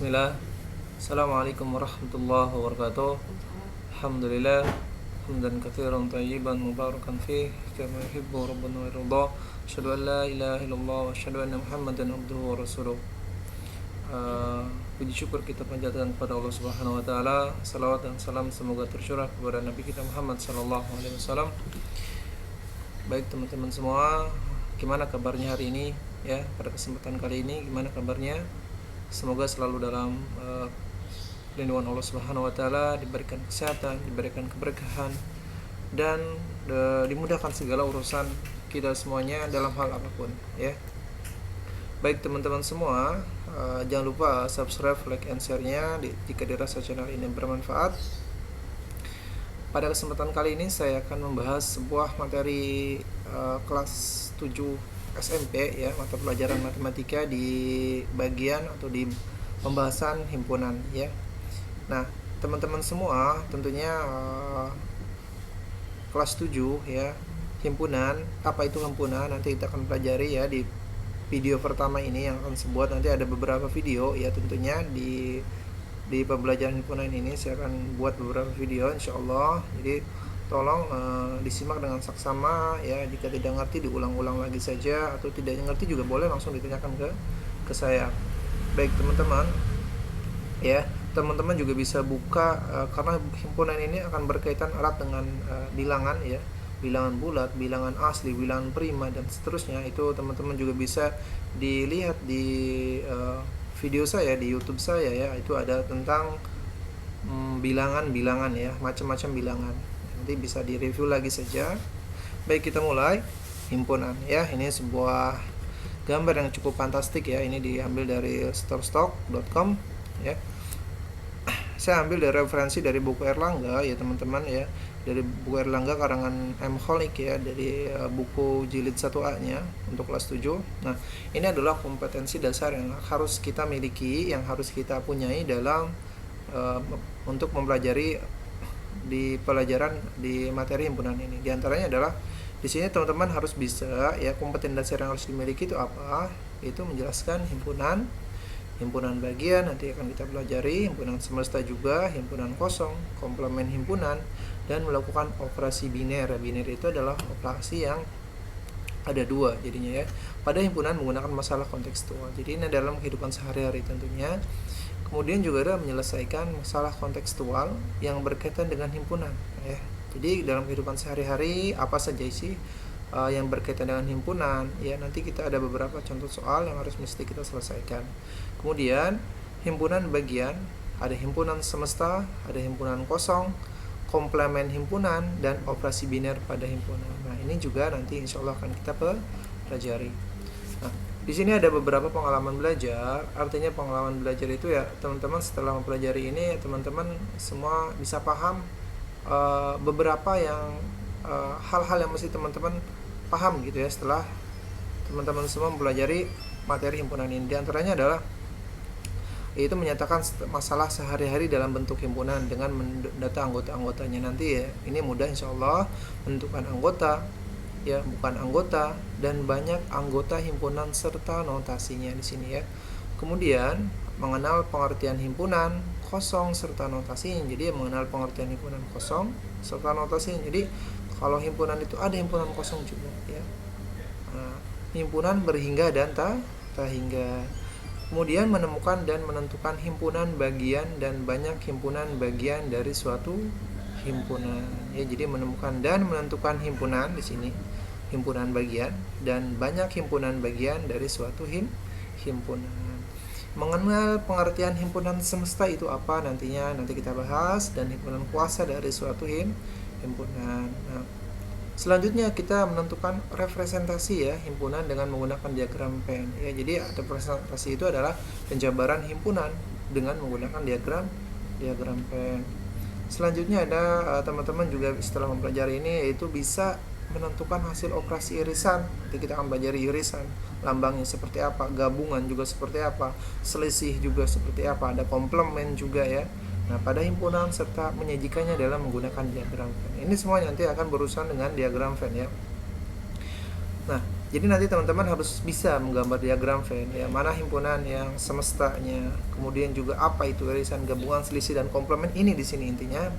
Bismillah. Assalamualaikum warahmatullahi wabarakatuh. Alhamdulillah hamdan katsiran tayyiban mubarakan fih kama yuhibbu rabbuna wa yarda. Asyhadu an la ilaha illallah wa asyhadu anna Muhammadan abduhu wa rasuluh. Puji syukur kita panjatkan kepada Allah Subhanahu wa taala. Salawat dan salam semoga tercurah kepada Nabi kita Muhammad sallallahu alaihi wasallam. Baik teman-teman semua, gimana kabarnya hari ini ya? Pada kesempatan kali ini gimana kabarnya? Semoga selalu dalam lindungan Allah Subhanahu wa taala, diberikan kesehatan, diberikan keberkahan dan dimudahkan segala urusan kita semuanya dalam hal apapun ya. Baik teman-teman semua, jangan lupa subscribe, like and share-nya jika dirasa channel ini bermanfaat. Pada kesempatan kali ini saya akan membahas sebuah materi kelas 7 SMP ya, mata pelajaran matematika di bagian atau di pembahasan himpunan ya. Nah, teman-teman semua tentunya kelas 7 ya, himpunan. Apa itu himpunan? Nanti kita akan pelajari ya di video pertama ini yang akan saya buat. Nanti ada beberapa video ya, tentunya di pembelajaran himpunan ini saya akan buat beberapa video insyaallah. Jadi tolong disimak dengan saksama ya. Jika tidak ngerti diulang-ulang lagi saja, atau tidak ngerti juga boleh langsung ditanyakan ke saya. Baik teman-teman ya, teman-teman juga bisa buka karena himpunan ini akan berkaitan erat dengan bilangan ya, bilangan bulat, bilangan asli, bilangan prima dan seterusnya. Itu teman-teman juga bisa dilihat di video saya di YouTube saya ya. Itu ada tentang bilangan-bilangan ya, macam-macam bilangan. Nanti bisa direview lagi saja. Baik, kita mulai himpunan ya. Ini sebuah gambar yang cukup fantastik ya. Ini diambil dari storystock.com ya. Saya ambil dari referensi dari buku Erlangga ya teman-teman ya. Dari buku Erlangga karangan M. Holik ya, dari buku jilid 1A-nya untuk kelas 7. Nah, ini adalah kompetensi dasar yang harus kita miliki, yang harus kita punyai dalam untuk mempelajari di pelajaran di materi himpunan ini. Di antaranya adalah di sini teman-teman harus bisa ya, kompetensi dasar yang harus dimiliki itu apa? Itu menjelaskan himpunan, himpunan bagian nanti akan kita pelajari, himpunan semesta juga, himpunan kosong, komplement himpunan, dan melakukan operasi biner. Biner itu adalah operasi yang ada dua jadinya ya. Pada himpunan menggunakan masalah kontekstual. Jadi ini dalam kehidupan sehari-hari tentunya. Kemudian juga ada menyelesaikan masalah kontekstual yang berkaitan dengan himpunan ya. Jadi dalam kehidupan sehari-hari apa saja sih yang berkaitan dengan himpunan ya, nanti kita ada beberapa contoh soal yang harus mesti kita selesaikan. Kemudian himpunan bagian, ada himpunan semesta, ada himpunan kosong, komplement himpunan, dan operasi biner pada himpunan. Nah, ini juga nanti insya Allah akan kita pelajari. Nah, di sini ada beberapa pengalaman belajar. Artinya pengalaman belajar itu ya teman-teman setelah mempelajari ini teman-teman semua bisa paham beberapa yang hal-hal yang mesti teman-teman paham gitu ya setelah teman-teman semua mempelajari materi himpunan ini. Di antaranya adalah itu menyatakan masalah sehari-hari dalam bentuk himpunan dengan mendata anggota-anggotanya. Nanti ya ini mudah insyaallah, menentukan anggota ya, bukan anggota, dan banyak anggota himpunan serta notasinya di sini ya. Kemudian mengenal pengertian himpunan kosong serta notasinya. Jadi mengenal pengertian himpunan kosong serta notasinya. Jadi kalau himpunan itu ada himpunan kosong juga ya. Nah, himpunan berhingga dan tak hingga. Kemudian menemukan dan menentukan himpunan bagian dan banyak himpunan bagian dari suatu himpunan ya. Jadi menemukan dan menentukan himpunan di sini, himpunan bagian dan banyak himpunan bagian dari suatu himpunan. Mengenal pengertian himpunan semesta itu apa nanti kita bahas, dan himpunan kuasa dari suatu himpunan. Nah, selanjutnya kita menentukan representasi ya himpunan dengan menggunakan diagram Venn ya. Jadi representasi itu adalah penjabaran himpunan dengan menggunakan diagram Venn. Selanjutnya ada teman-teman juga setelah mempelajari ini yaitu bisa menentukan hasil operasi irisan. Nanti kita akan belajar irisan, lambangnya seperti apa, gabungan juga seperti apa, selisih juga seperti apa, ada komplement juga ya. Nah, pada himpunan serta menyajikannya dalam menggunakan diagram Venn. Ini semua nanti akan berurusan dengan diagram Venn ya. Nah, Jadi nanti teman-teman harus bisa menggambar diagram Venn ya, mana himpunan yang semestanya, kemudian juga apa itu irisan, gabungan, selisih, dan komplement. Ini di sini intinya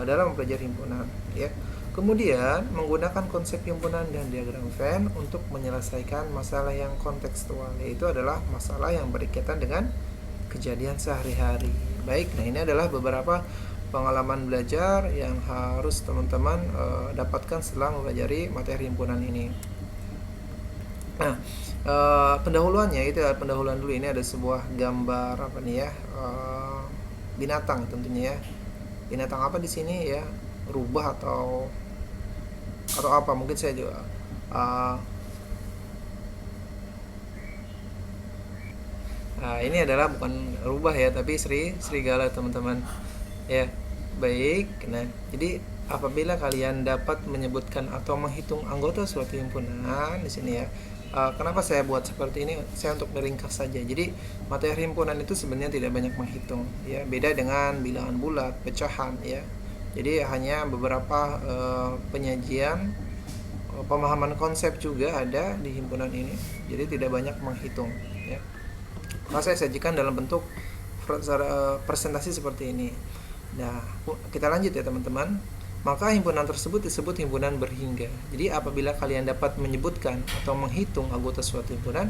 dalam mempelajari himpunan ya. Kemudian menggunakan konsep himpunan dan diagram Venn untuk menyelesaikan masalah yang kontekstual, yaitu adalah masalah yang berkaitan dengan kejadian sehari-hari. Baik, nah ini adalah beberapa pengalaman belajar yang harus teman-teman dapatkan setelah mempelajari materi himpunan ini. Nah, pendahuluannya itu adalah pendahuluan dulu. Ini ada sebuah gambar apa nih ya, binatang tentunya ya. Binatang apa di sini ya? Rubah atau apa? Mungkin saya juga nah, ini adalah bukan rubah ya, tapi serigala teman-teman ya. Baik, nah jadi apabila kalian dapat menyebutkan atau menghitung anggota suatu himpunan di sini ya, kenapa saya buat seperti ini? Saya untuk meringkas saja. Jadi materi himpunan itu sebenarnya tidak banyak menghitung ya, beda dengan bilangan bulat, pecahan ya. Jadi hanya beberapa penyajian pemahaman konsep juga ada di himpunan ini. Jadi tidak banyak menghitung ya. Maka saya sajikan dalam bentuk presentasi seperti ini. Nah, kita lanjut ya teman-teman. Maka himpunan tersebut disebut himpunan berhingga. Jadi apabila kalian dapat menyebutkan atau menghitung anggota suatu himpunan,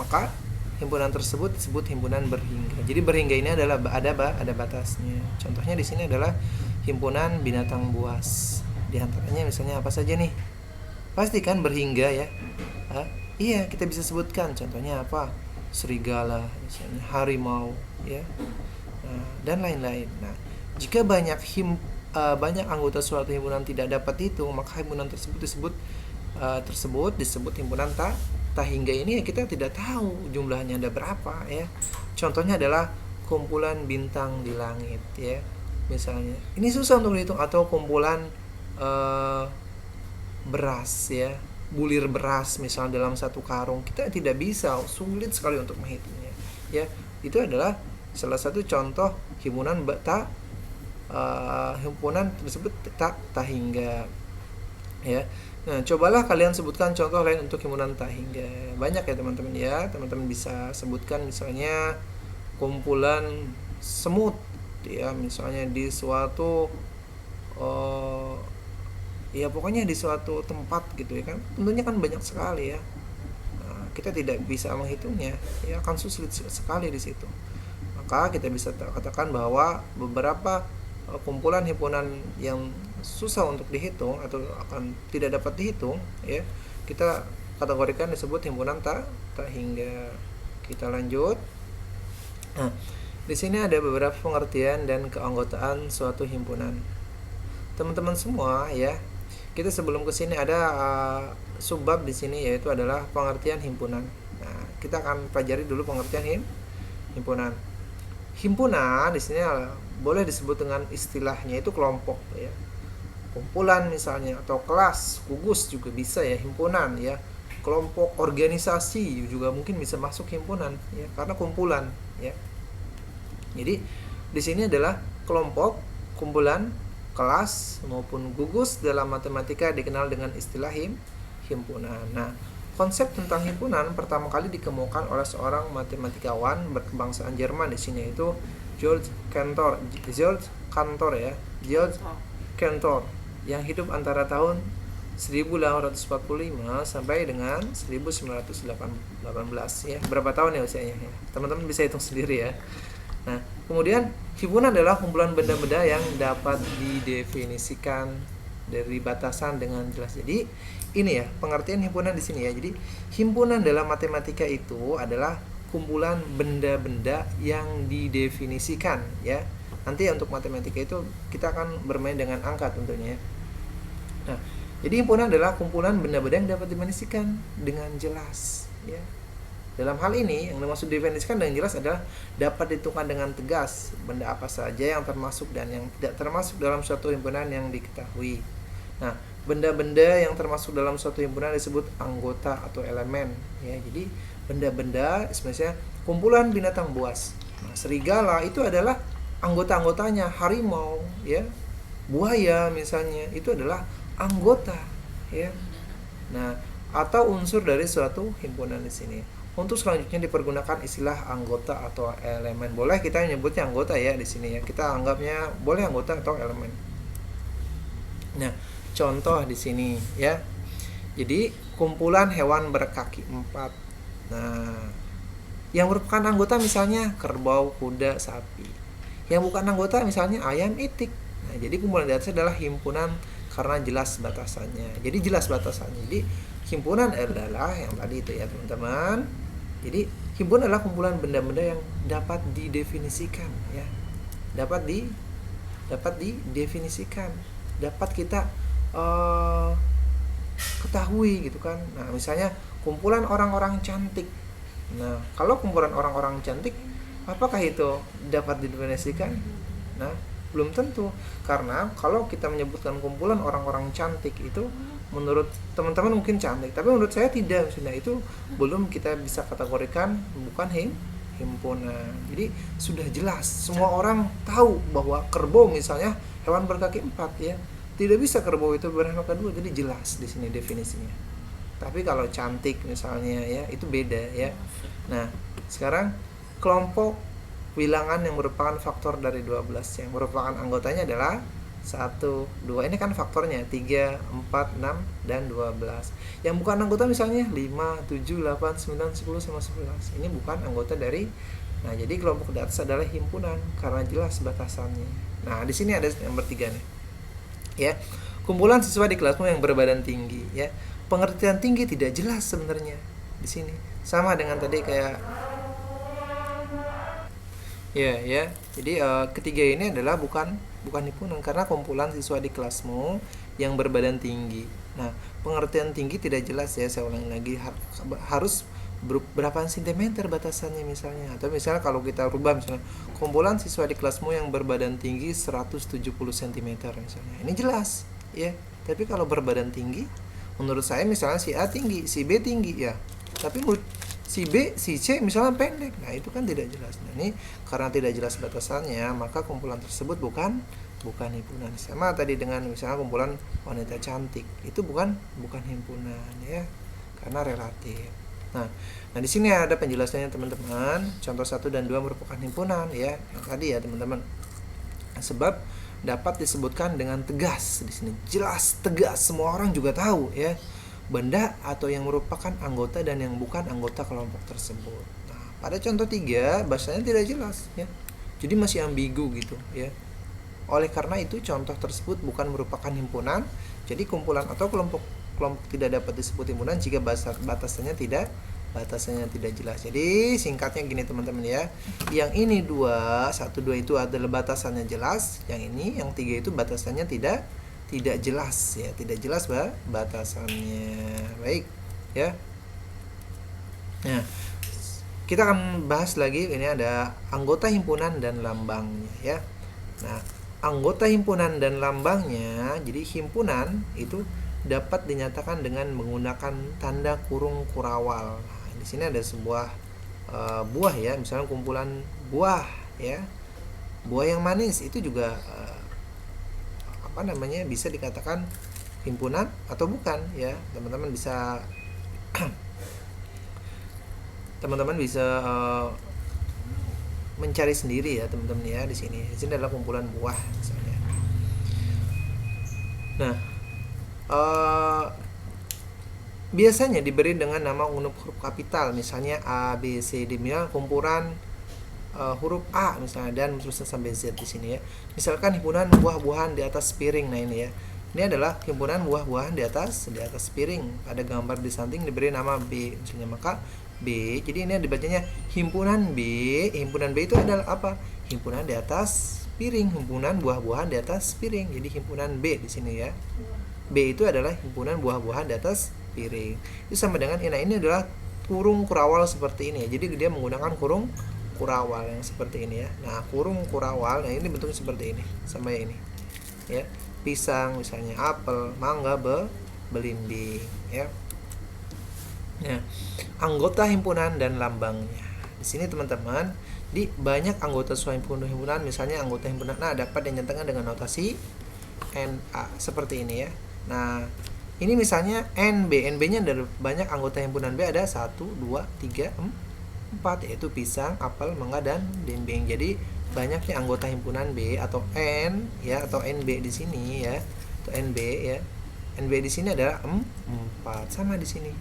maka himpunan tersebut disebut himpunan berhingga. Jadi berhingga ini adalah ada batasnya. Contohnya di sini adalah himpunan binatang buas. Di antaranya misalnya apa saja nih? Pasti kan berhingga ya. Iya, kita bisa sebutkan. Contohnya apa? Serigala, misalnya harimau, ya. Nah, dan lain-lain. Nah, jika banyak anggota suatu himpunan tidak dapat dihitung, maka himpunan tersebut disebut himpunan tak hingga. Ini ya kita tidak tahu jumlahnya ada berapa ya. Contohnya adalah kumpulan bintang di langit ya. Misalnya, ini susah untuk dihitung. Atau kumpulan beras ya, bulir beras misalnya dalam satu karung, kita tidak bisa, sulit sekali untuk menghitungnya ya. Itu adalah salah satu contoh himpunan himpunan tersebut tak hingga ya. Nah, cobalah kalian sebutkan contoh lain untuk himpunan tak hingga. Banyak ya teman-teman ya. Teman-teman bisa sebutkan misalnya kumpulan semut ya, misalnya di suatu ya pokoknya di suatu tempat gitu ya kan. Tentunya kan banyak sekali ya. Nah, kita tidak bisa menghitungnya ya, akan sulit sekali di situ. Maka kita bisa katakan bahwa beberapa kumpulan himpunan yang susah untuk dihitung atau akan tidak dapat dihitung ya, kita kategorikan disebut himpunan tak hingga. Kita lanjut. Nah, di sini ada beberapa pengertian dan keanggotaan suatu himpunan. Teman-teman semua ya, kita sebelum ke sini ada subbab di sini, yaitu adalah pengertian himpunan. Nah, kita akan pelajari dulu pengertian himpunan. Himpunan di sini boleh disebut dengan istilahnya itu kelompok ya. Kumpulan misalnya, atau kelas, gugus juga bisa ya, himpunan ya. Kelompok, organisasi juga mungkin bisa masuk himpunan ya, karena kumpulan ya. Jadi di sini adalah kelompok, kumpulan, kelas maupun gugus dalam matematika dikenal dengan istilah himpunan. Nah, konsep tentang himpunan pertama kali dikemukakan oleh seorang matematikawan berkebangsaan Jerman di sini, yaitu George Cantor ya, George Cantor, yang hidup antara tahun 1845 sampai dengan 1918 ya. Berapa tahun ya usianya ya? Teman-teman bisa hitung sendiri ya. Nah, kemudian himpunan adalah kumpulan benda-benda yang dapat didefinisikan dari batasan dengan jelas. Jadi ini ya pengertian himpunan di sini ya. Jadi himpunan dalam matematika itu adalah kumpulan benda-benda yang didefinisikan ya. Nanti untuk matematika itu kita akan bermain dengan angka tentunya ya. Nah, jadi himpunan adalah kumpulan benda-benda yang dapat didefinisikan dengan jelas ya. Dalam hal ini yang dimaksud definisikan dengan jelas adalah dapat ditentukan dengan tegas benda apa saja yang termasuk dan yang tidak termasuk dalam suatu himpunan yang diketahui. Nah, benda-benda yang termasuk dalam suatu himpunan disebut anggota atau elemen ya. Jadi benda-benda sebenarnya kumpulan binatang buas. Nah, serigala itu adalah anggota-anggotanya, harimau ya, buaya misalnya itu adalah anggota ya. Nah, atau unsur dari suatu himpunan di sini. Untuk selanjutnya dipergunakan istilah anggota atau elemen. Boleh kita menyebutnya anggota ya di sini ya. Kita anggapnya boleh anggota atau elemen. Nah, contoh di sini ya. Jadi kumpulan hewan berkaki 4. Nah, yang merupakan anggota misalnya kerbau, kuda, sapi. Yang bukan anggota misalnya ayam, itik. Nah, jadi kumpulan di atas adalah himpunan karena jelas batasannya. Jadi jelas batasannya. Jadi himpunan adalah yang tadi itu ya teman-teman. Jadi himpunan adalah kumpulan benda-benda yang dapat didefinisikan ya. Dapat didefinisikan. Dapat kita ketahui gitu kan. Nah, misalnya kumpulan orang-orang cantik. Nah, kalau kumpulan orang-orang cantik, apakah itu dapat didefinisikan? Nah, belum tentu. Karena kalau kita menyebutkan kumpulan orang-orang cantik itu menurut teman-teman mungkin cantik, tapi menurut saya tidak. Sudah itu belum kita bisa kategorikan bukan himpunan. Jadi sudah jelas, semua orang tahu bahwa kerbau misalnya hewan berkaki 4 ya. Tidak bisa kerbau itu beranak dua, jadi jelas di sini definisinya. Tapi kalau cantik misalnya ya, itu beda ya. Nah, sekarang kelompok bilangan yang merupakan faktor dari 12 yang merupakan anggotanya adalah 1, 2. Ini kan faktornya 3, 4, 6 dan 12. Yang bukan anggota misalnya 5, 7, 8, 9, 10 sama 11. Ini bukan anggota dari. Nah, jadi kelompok di atas adalah himpunan karena jelas batasannya. Nah, di sini ada yang bertiga nih. Ya, kumpulan siswa di kelasmu yang berbadan tinggi ya. Pengertian tinggi tidak jelas sebenarnya di sini. Sama dengan tadi kayak ya. Jadi ketiga ini adalah bukan himpunan karena kumpulan siswa di kelasmu yang berbadan tinggi. Nah, pengertian tinggi tidak jelas ya. Saya ulangi lagi, harus berapa sentimeter batasannya misalnya. Atau misalnya kalau kita rubah misalnya kumpulan siswa di kelasmu yang berbadan tinggi 170 cm misalnya. Ini jelas ya. Tapi kalau berbadan tinggi menurut saya misalnya si A tinggi, si B tinggi ya. Tapi menurut si B, si C misalnya pendek. Nah, itu kan tidak jelas. Nah, ini karena tidak jelas batasannya, maka kumpulan tersebut bukan himpunan. Sama tadi dengan misalnya kumpulan wanita cantik. Itu bukan himpunan ya. Karena relatif. Nah, di sini ada penjelasannya teman-teman. Contoh 1 dan 2 merupakan himpunan ya. Yang tadi ya teman-teman. Sebab dapat disebutkan dengan tegas di sini. Jelas, tegas, semua orang juga tahu ya. Benda atau yang merupakan anggota dan yang bukan anggota kelompok tersebut. Nah, pada contoh 3 bahasanya tidak jelas ya. Jadi masih ambigu gitu ya. Oleh karena itu contoh tersebut bukan merupakan himpunan. Jadi kumpulan atau kelompok tidak dapat disebut himpunan jika batasannya tidak jelas. Jadi singkatnya gini teman-teman ya. Yang ini 1, 2 itu adalah batasannya jelas. Yang ini yang 3 itu batasannya tidak jelas ya, tidak jelas batasannya. Baik ya. Nah, kita akan bahas lagi ini ada anggota himpunan dan lambangnya ya. Nah, anggota himpunan dan lambangnya. Jadi himpunan itu dapat dinyatakan dengan menggunakan tanda kurung kurawal. Nah, di sini ada sebuah buah ya, misalnya kumpulan buah ya. Buah yang manis itu juga bisa dikatakan himpunan atau bukan ya. Teman-teman bisa mencari sendiri ya teman-teman ya di sini. Di sini adalah kumpulan buah misalnya. Nah, biasanya diberi dengan nama huruf kapital, misalnya A, B, C, D. Misalnya kumpulan huruf A misalnya dan terus sampai Z di sini ya. Misalkan himpunan buah-buahan di atas piring. Nah, ini ya. Ini adalah himpunan buah-buahan di atas piring. Ada gambar di samping diberi nama B misalnya, maka B. Jadi ini dibacanya himpunan B. Himpunan B itu adalah apa? Himpunan di atas piring, himpunan buah-buahan di atas piring. Jadi himpunan B di sini ya. B itu adalah himpunan buah-buahan di atas piring. Itu sama dengan ini adalah kurung kurawal seperti ini ya. Jadi dia menggunakan kurung kurawal yang seperti ini ya. Nah, kurung kurawal, nah ini bentuknya seperti ini, sama ini. Ya. Pisang misalnya, apel, mangga, belimbing ya. Nah, anggota himpunan dan lambangnya. Di sini teman-teman, di banyak anggota sesuai himpunan, misalnya anggota himpunan dapat dinyatakan dengan notasi NA seperti ini ya. Nah, Ini misalnya NB nya dari banyak anggota himpunan B ada 1, 2, 3, 4, yaitu pisang, apel, mangga, dan dendeng. Jadi banyaknya anggota himpunan B atau N ya, atau NB di sini ya, atau NB ya. NB di sini adalah 4, sama di sini.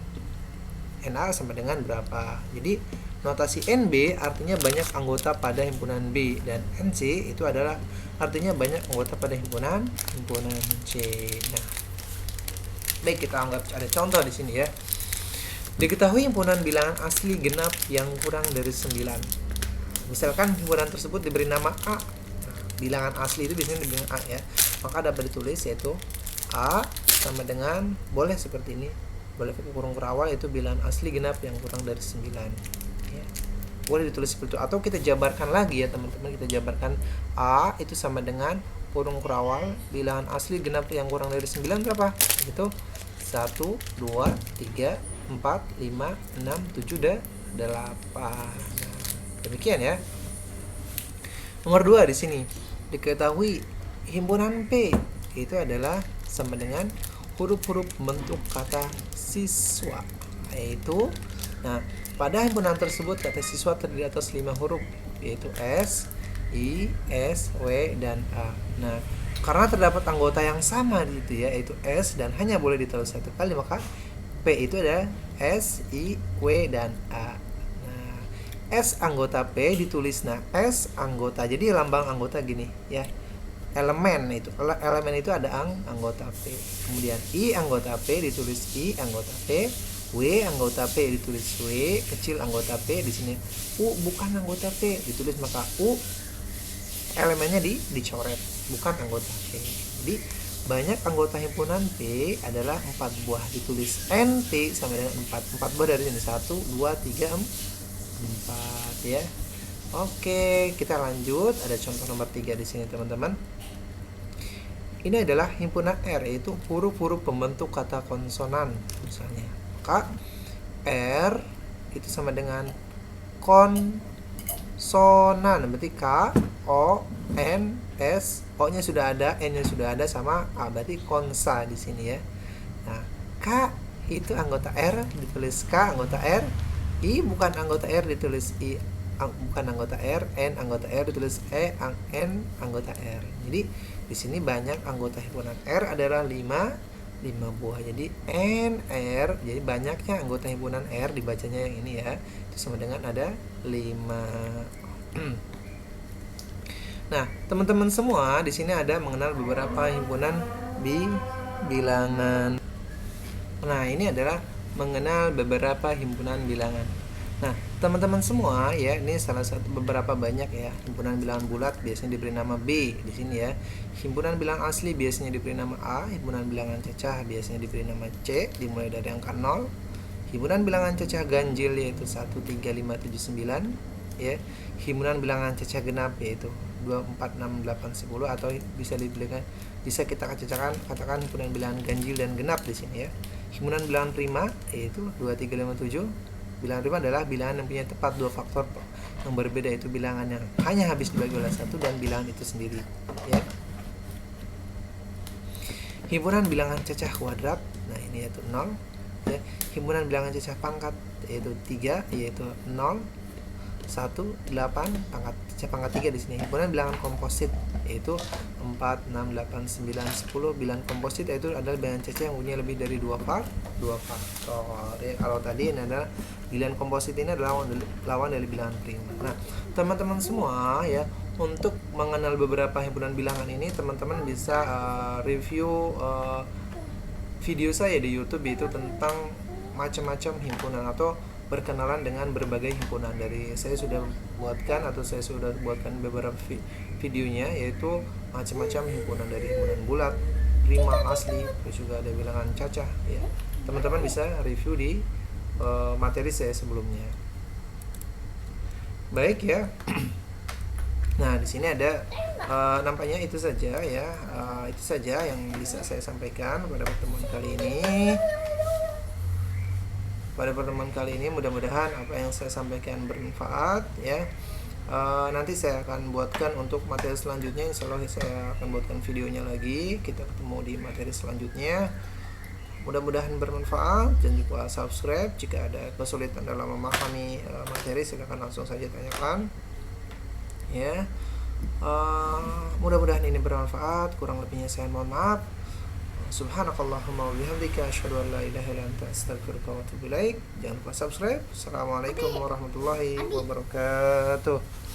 NA sama dengan berapa? Jadi notasi NB artinya banyak anggota pada himpunan B, dan NC itu adalah artinya banyak anggota pada himpunan C. Nah, baik, kita anggap ada contoh di sini ya. Diketahui himpunan bilangan asli genap yang kurang dari 9. Misalkan himpunan tersebut diberi nama A. Nah, bilangan asli itu biasanya dengan A ya. Maka dapat ditulis yaitu A sama dengan, boleh seperti ini, boleh kurung kerawal, yaitu bilangan asli genap yang kurang dari 9 ya. Boleh ditulis seperti itu, atau kita jabarkan lagi ya teman-teman, kita jabarkan A itu sama dengan kurung kerawal bilangan asli genap yang kurang dari 9 berapa? Itu 1, 2, 3, 4, 5, 6, 7, 8. Nah, demikian ya. Nomor 2 di sini, diketahui himpunan P itu adalah sama dengan huruf-huruf bentuk kata siswa, yaitu, nah, pada himpunan tersebut kata siswa terdiri atas 5 huruf, yaitu S, I, S, W, dan A. Nah, karena terdapat anggota yang sama gitu ya, yaitu S, dan hanya boleh ditulis satu kali, maka P itu ada S, I, W, dan A. Nah, S anggota P ditulis, nah, S anggota, jadi lambang anggota gini ya, elemen itu ada anggota P. Kemudian I anggota P ditulis I anggota P, W anggota P ditulis W kecil anggota P. Di sini U bukan anggota P ditulis, maka U elemennya dicoret, bukan anggota P. Jadi banyak anggota himpunan P adalah 4 buah, ditulis NP sama dengan 4 buah dari sini, 1, 2, 3, 4 ya. Oke, kita lanjut. Ada contoh nomor 3 di sini teman-teman. Ini adalah himpunan R, yaitu huruf-huruf pembentuk kata konsonan misalnya. Maka R itu sama dengan konsonan, berarti K, O, N, S, O-nya sudah ada, N-nya sudah ada, sama A, berarti konsa di sini ya. Nah, K itu anggota R, ditulis K anggota R. I bukan anggota R, ditulis I bukan anggota R. N anggota R, ditulis N anggota R. Jadi di sini banyak anggota himpunan R adalah 5 buah. Jadi N R, jadi banyaknya anggota himpunan R dibacanya yang ini ya. Itu sama dengan ada 5. Nah, teman-teman semua di sini ada mengenal beberapa himpunan bilangan. Nah, ini adalah mengenal beberapa himpunan bilangan. Nah, teman-teman semua ya, ini salah satu beberapa banyak ya. Himpunan bilangan bulat biasanya diberi nama B di sini ya. Himpunan bilangan asli biasanya diberi nama A. Himpunan bilangan cacah biasanya diberi nama C, dimulai dari angka 0. Himpunan bilangan cacah ganjil yaitu 1, 3, 5, 7, 9 ya. Himpunan bilangan cacah genap yaitu 2, 4, 6, 8, 10, atau bisa kita katakan himpunan bilangan ganjil dan genap di sini ya. Himpunan bilangan prima yaitu 2, 3, 5, 7. Bilangan prima adalah bilangan yang punya tepat 2 faktor yang berbeda, yaitu bilangan yang hanya habis dibagi oleh 1 dan bilangan itu sendiri ya. Himpunan bilangan cacah kuadrat, nah ini yaitu 0 ya. Himpunan bilangan cacah pangkat yaitu 3, yaitu 0, 1, 8, cacah pangkat 3 di sini. Himpunan bilangan komposit yaitu 4, 6, 8, 9, 10. Bilangan komposit yaitu adalah bilangan cacah yang punya lebih dari 2 faktor ya. Kalau tadi ini adalah bilangan komposit, ini adalah lawan dari bilangan prima. Nah, teman-teman semua ya, untuk mengenal beberapa himpunan bilangan ini teman-teman bisa review video saya di YouTube, itu tentang macam-macam himpunan atau berkenalan dengan berbagai himpunan. Dari saya sudah buatkan beberapa videonya, yaitu macam-macam himpunan, dari himpunan bulat, prima, asli, terus juga ada bilangan cacah ya. Teman-teman bisa review di materi saya sebelumnya. Baik ya. Nah, di sini ada nampaknya itu saja ya. Itu saja yang bisa saya sampaikan pada pertemuan kali ini. Pada pertemuan kali ini mudah-mudahan apa yang saya sampaikan bermanfaat ya. Nanti saya akan buatkan untuk materi selanjutnya, insya Allah saya akan buatkan videonya lagi. Kita ketemu di materi selanjutnya. Mudah-mudahan bermanfaat. Jangan lupa subscribe. Jika ada kesulitan dalam memahami materi, silakan langsung saja tanyakan. Ya, mudah-mudahan ini bermanfaat. Kurang lebihnya saya mohon maaf. Subhanakallahumma wa bihamdika asyhadu an la ilaha illa anta astaghfiruka wa atubu ilaik. Jangan lupa subscribe. Assalamualaikum warahmatullahi wabarakatuh.